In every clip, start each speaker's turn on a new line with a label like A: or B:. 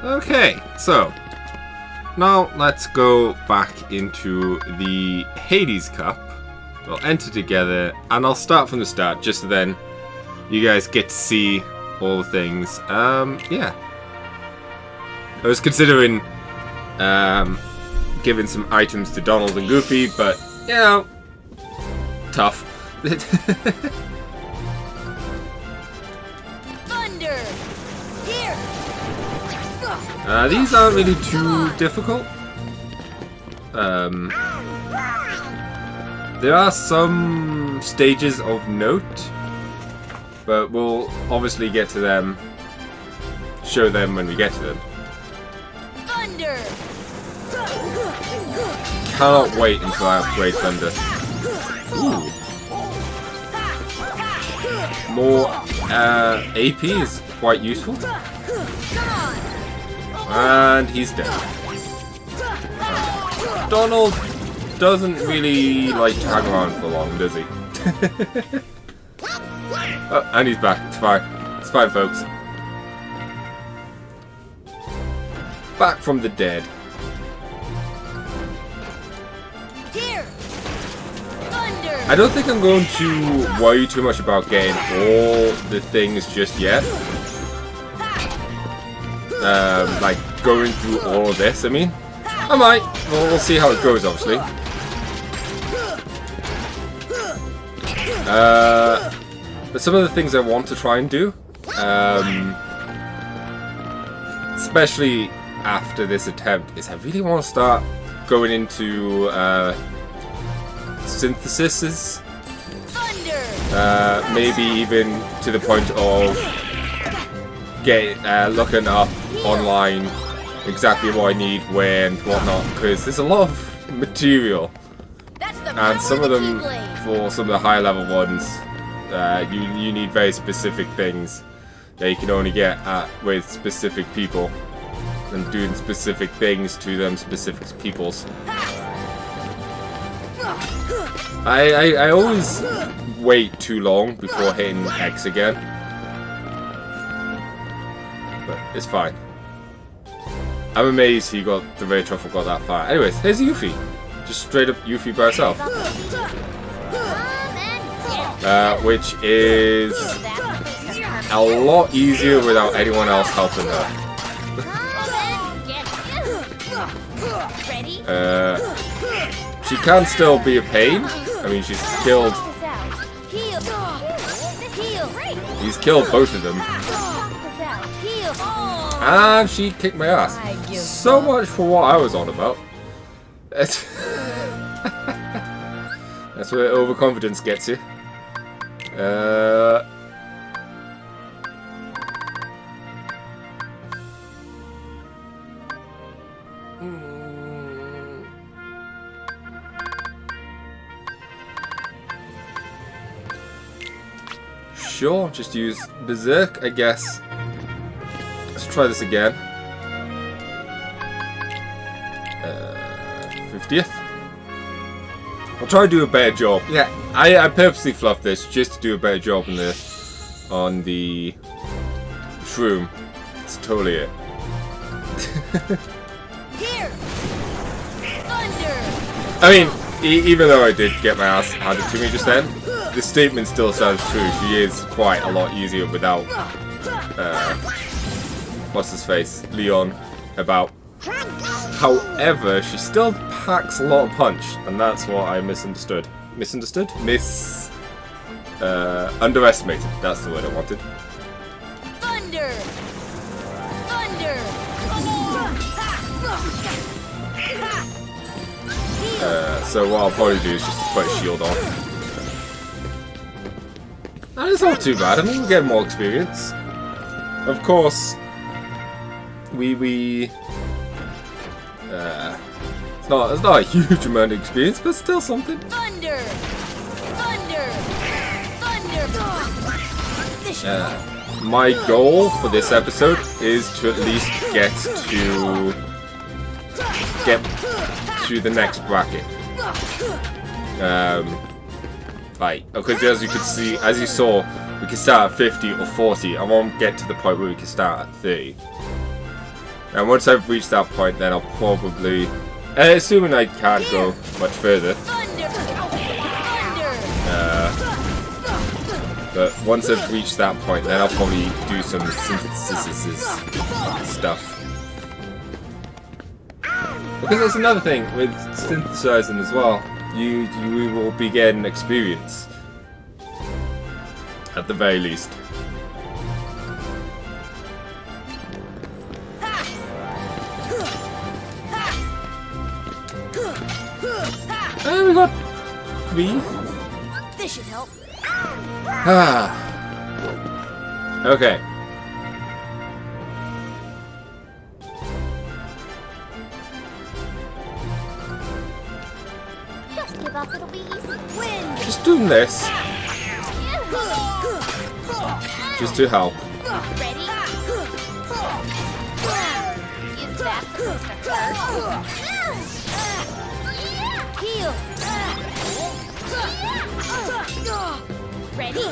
A: Okay, so now let's go back into the Hades Cup. We'll enter together, and I'll start from the start, just so then you guys get to see all the things. Yeah. I was considering giving some items to Donald and Goofy, but, you know, tough.
B: Thunder! Here!
A: These aren't really too difficult. There are some stages of note, but we'll obviously get to them, show them when we get to them.
B: Thunder!
A: Cannot wait until I upgrade Thunder. Ooh. More AP is quite useful. And he's dead. Donald doesn't really like to hang around for long, does he? Oh, and he's back. It's fine. It's fine, folks. Back from the dead.
B: Here! Thunder!
A: I don't think I'm going to worry too much about getting all the things just yet. Like going through all of this, I mean. I might. Well, we'll see how it goes, obviously. But some of the things I want to try and do, especially after this attempt, is I really want to start going into syntheses. Maybe even to the point of looking up online exactly what I need, where and whatnot, because there's a lot of material, and some of them, for some of the higher level ones, you need very specific things that you can only get with specific people and doing specific things to them specific peoples. I always wait too long before hitting X again, but it's fine. I'm amazed the Ray Truffle got that far. Anyways, here's Yuffie. Just straight up Yuffie by herself. Which is a lot easier without anyone else helping her. She can still be a pain. I mean, she's killed... He's killed both of them. And she kicked my ass. So much for what I was on about. That's where overconfidence gets you. Sure, just use Berserk, I guess. Let's try this again. 50th. I'll try to do a better job. Yeah, I purposely fluffed this just to do a better job on the shroom. It's totally it.
B: Here! Thunder!
A: I mean, even though I did get my ass handed to me just then, the statement still sounds true. She is quite a lot easier without what's his face? Leon about. However, she still packs a lot of punch, and that's what I misunderstood. Misunderstood? Underestimated. That's the word I wanted.
B: Thunder! Thunder!
A: So what I'll probably do is just put a shield on. And it's not too bad. I mean, we get more experience. Of course, it's not a huge amount of experience, but still something.
B: Thunder! Thunder! Thunder!
A: My goal for this episode is to at least get to the next bracket. Right, because as you saw, we can start at 50 or 40. I won't get to the point where we can start at 30. And once I've reached that point, then I'll probably, assuming I can't go much further.
B: Thunder! Thunder!
A: But once I've reached that point, then I'll probably do some synthesis stuff. Because that's another thing with synthesizing as well. You will be getting experience. At the very least. We got 3.
B: This should help.
A: Okay.
B: Just give up, it'll be easy. Win!
A: Just doing this. Just to help.
B: Ready? Is that supposed to hurt? Heal! Ready?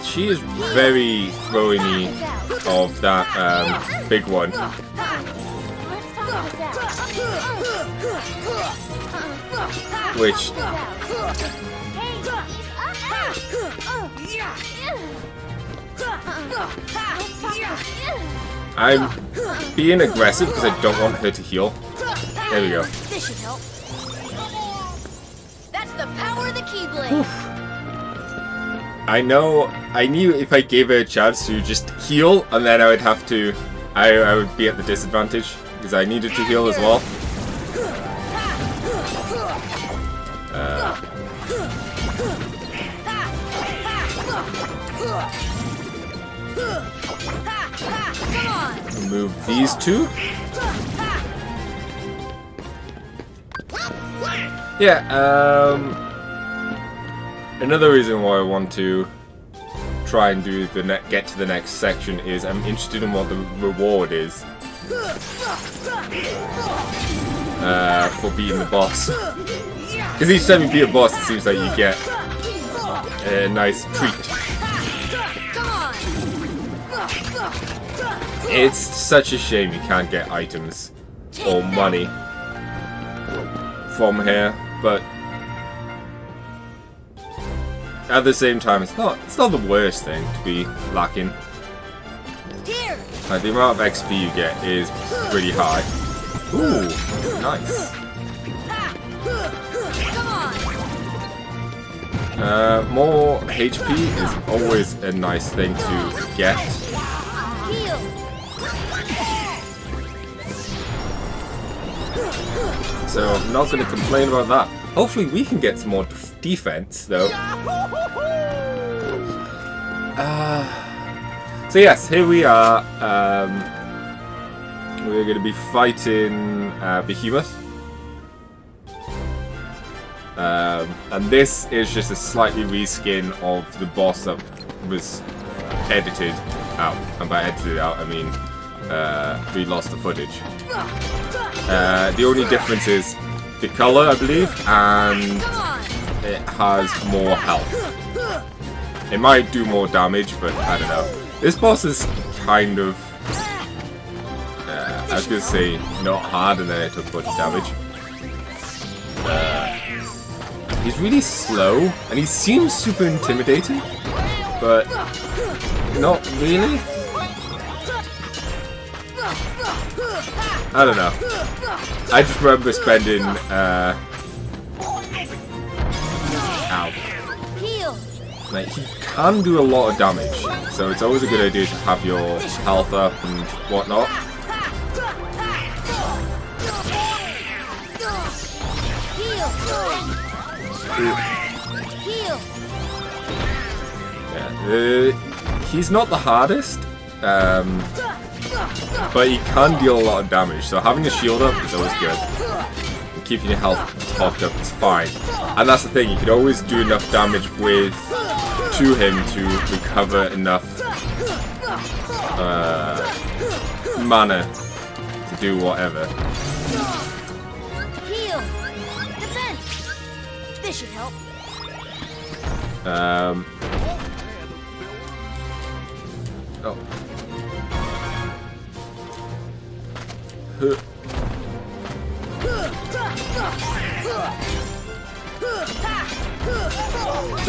A: She is very throwy of that big one.
B: Let's talk this out.
A: Which I'm being aggressive because I don't want her to heal. There we go.
B: This should help. That's the power of the Keyblade.
A: I knew if I gave her a chance to just heal, and then I would have to, I would be at the disadvantage because I needed to heal as well. Remove these two. Yeah, another reason why I want to try and do the get to the next section is I'm interested in what the reward is for beating the boss. Because each time you beat a boss, it seems like you get a nice treat. It's such a shame you can't get items or money from here, but at the same time, it's not the worst thing to be lacking. Like, the amount of XP you get is pretty high. Ooh, nice. More HP is always a nice thing to get. So I'm not going to complain about that. Hopefully we can get some more defense, though. So yes, here we are. We're going to be fighting Behemoth. And this is just a slightly reskin of the boss that was edited out. And by edited out, I mean we lost the footage. The only difference is the color, I believe, and it has more health. It might do more damage, but I don't know. This boss is kind of, I was going to say, not hard, and then it took a bunch of damage. He's really slow, and he seems super intimidating, but not really. I don't know. I just remember spending, ow. Like, he can do a lot of damage, so it's always a good idea to have your health up and whatnot. Yeah, he's not the hardest, but he can deal a lot of damage, so having a shield up is always good. And keeping your health topped up is fine. And that's the thing, you can always do enough damage to him to recover enough mana to do whatever.
B: Heal. Defense. This should help.
A: Oh. So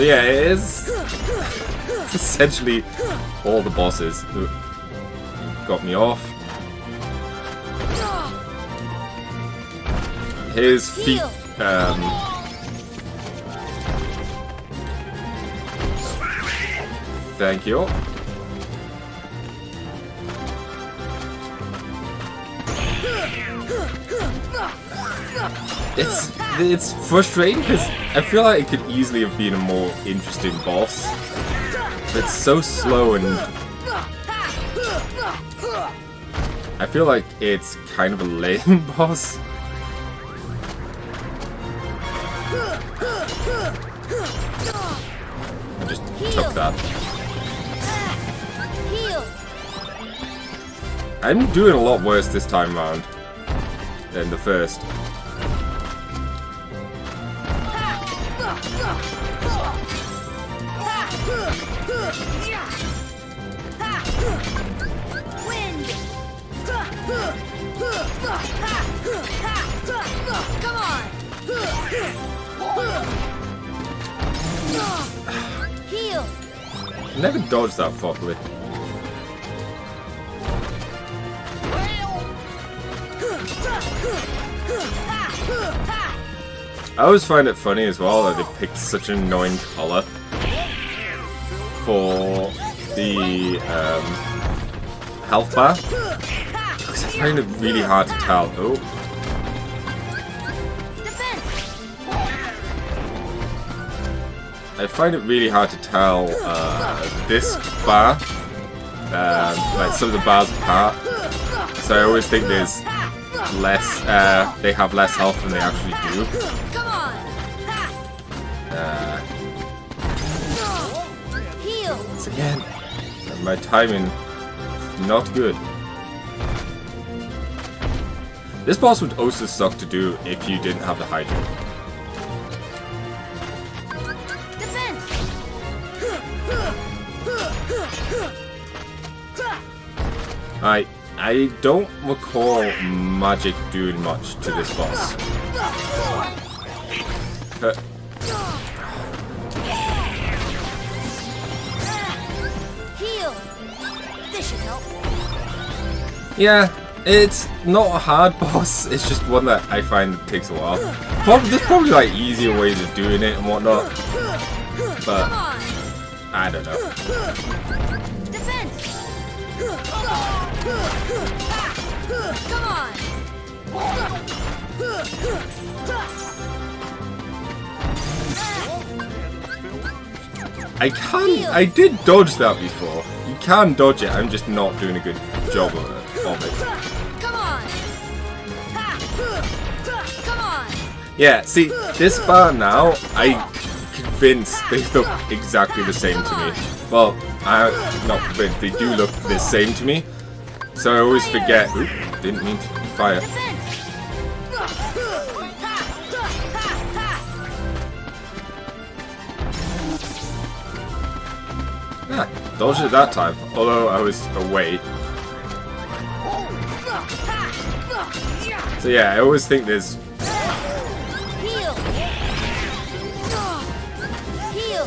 A: yeah, it is essentially all the bosses. Got me off. His feet, thank you. It's frustrating because I feel like it could easily have been a more interesting boss. But it's so slow and I feel like it's kind of a lame boss. I just took that. I'm doing a lot worse this time around than the first.
B: Wind. Come on. Heal.
A: Never dodged that properly. I always find it funny as well that they picked such an annoying color for the health bar, because I find it really hard to tell. Oh, I find it really hard to tell this bar, like some of the bars apart. So I always think there's less. They have less health than they actually do. Once again, my timing is not good. This boss would also suck to do if you didn't have the high jump. I don't recall magic doing much to this boss.
B: This should help.
A: Yeah, it's not a hard boss, it's just one that I find takes a while. There's probably like easier ways of doing it and whatnot, but I don't know.
B: Defense. Come on.
A: I did dodge that before. You can dodge it, I'm just not doing a good job of it.
B: Come on. Come on.
A: Yeah, see, this bar now, I'm convinced they look exactly the same to me. Well, I'm not convinced, they do look the same to me. So I always forget. Oop, didn't mean to fire. Ah, dodged it that time, although I was away. So yeah, I always think there's...
B: Heal. Heal.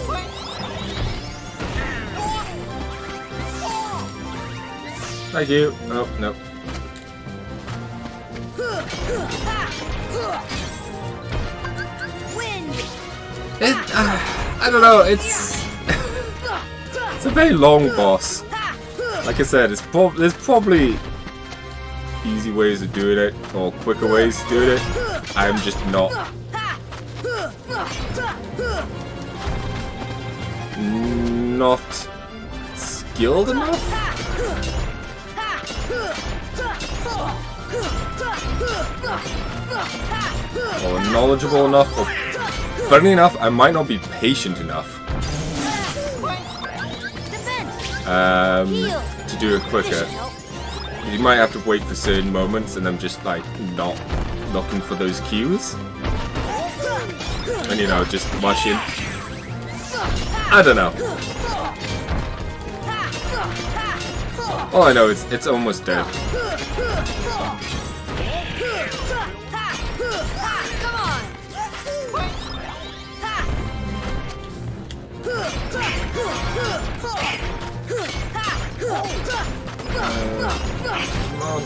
A: Thank you. Oh, no. I don't know, it's it's a very long boss. Like I said, there's probably easy ways of doing it, or quicker ways of doing it. I'm just not skilled enough? Or knowledgeable enough, or funny enough, I might not be patient enough to do it quicker. You might have to wait for certain moments and I'm just like not looking for those cues. And you know, just mushing. I don't know. All I know is it's almost dead. Come on.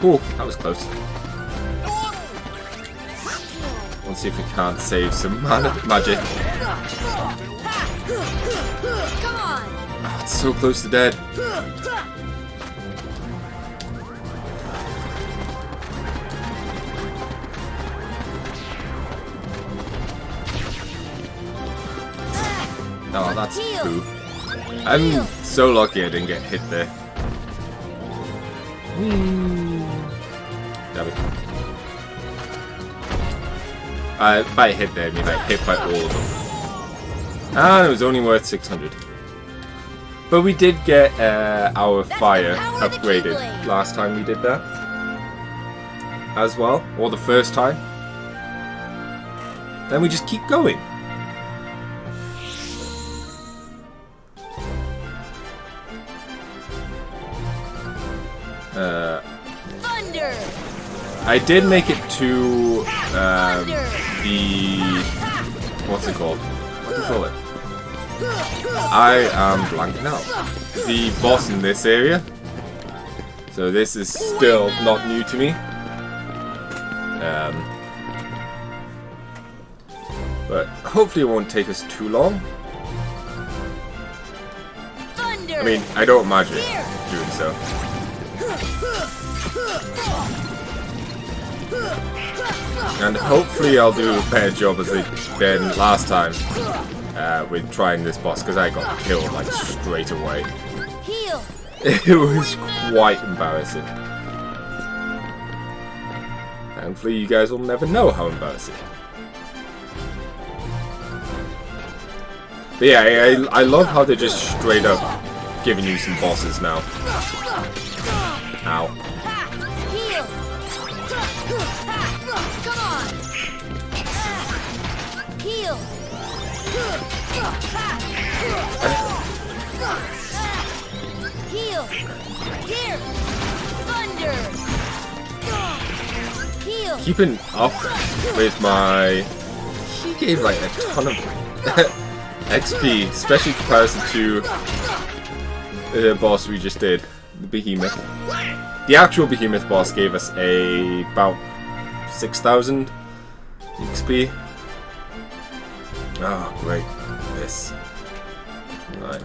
A: Ooh, that was close. Let's see if we can't save some magic. Oh, it's so close to dead. Oh, that's poo. I'm so lucky I didn't get hit there. Damn it. By hit there, I mean like hit by all of them. And it was only worth 600. But we did get our fire upgraded last time we did that. As well. Or the first time. Then we just keep going.
B: Thunder.
A: I did make it to the what's it called? What do you call it? I am blanking out. The boss in this area. So this is still not new to me. But hopefully it won't take us too long. I mean, I don't imagine doing so. And hopefully I'll do a better job than last time with trying this boss, because I got killed like straight away. It was quite embarrassing. Thankfully you guys will never know how embarrassing. But yeah, I love how they're just straight up giving you some bosses now. Ow. Keeping up with my... He gave like a ton of XP, especially in comparison to the boss we just did, the Behemoth. The actual Behemoth boss gave us about 6,000 XP. Oh, great. This. Right.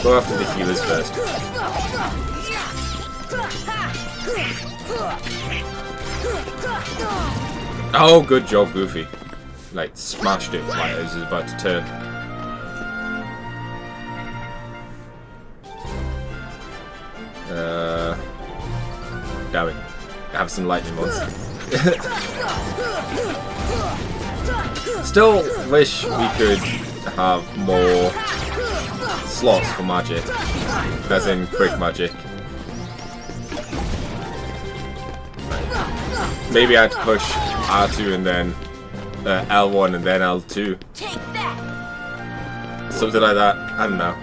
A: Go after the healers first. Oh, good job, Goofy. Like, smashed it while it was about to turn. Damn it. I have some lightning ones. Still wish we could have more slots for magic, as in quick magic. Maybe I had to push R2 and then L1 and then L2. Something like that. I don't know.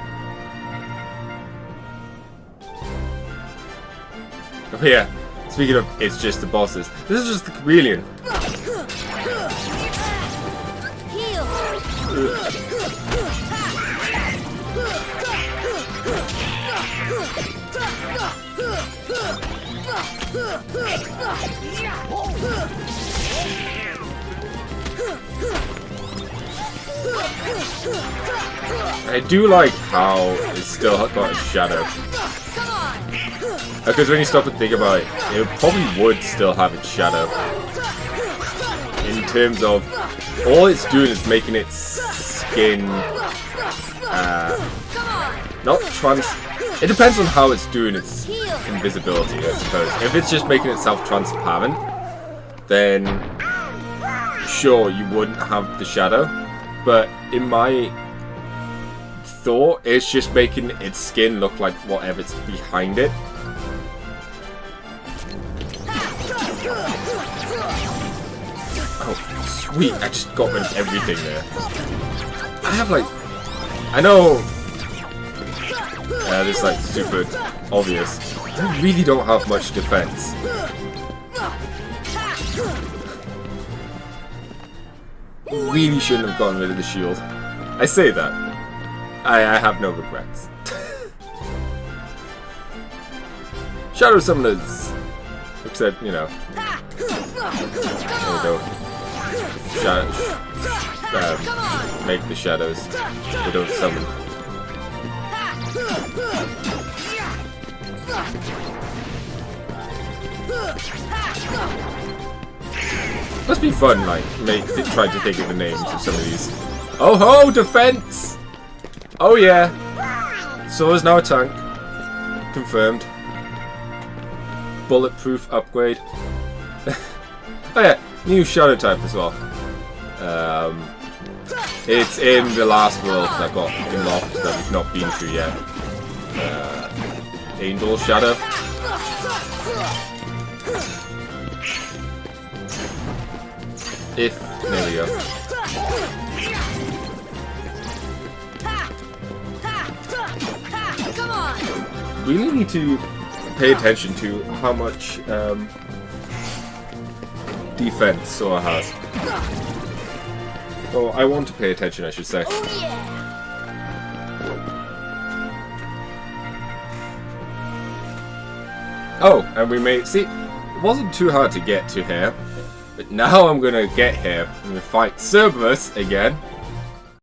A: Oh yeah, speaking of, it's just the bosses. This is just the chameleon. I do like how it's still got a shadow. Because when you stop and think about it, it probably would still have its shadow. In terms of, all it's doing is making its skin, not it depends on how it's doing its invisibility, I suppose. If it's just making itself transparent, then sure, you wouldn't have the shadow. But in my thought, it's just making its skin look like whatever's behind it. Oh, sweet, I just got rid of everything there. I have like... I know... this is like super obvious. I really don't have much defense. Really shouldn't have gotten rid of the shield. I say that. I have no regrets. Shadow Summoners! Except, you know, they don't make the shadows. They don't summon. Must be fun, like, trying to think of the names of some of these. Oh ho! Defense! Oh yeah! So is now a tank. Confirmed. Bulletproof upgrade. Oh yeah, new shadow type as well. It's in the last world that got unlocked that we've not been through yet. Angel Shadow. There we go. Really need to pay attention to how much defense Sora has. Oh, I want to pay attention, I should say.
B: Oh, yeah.
A: Oh, and we made... See, it wasn't too hard to get to here. But now I'm gonna get here. I'm gonna fight Cerberus again.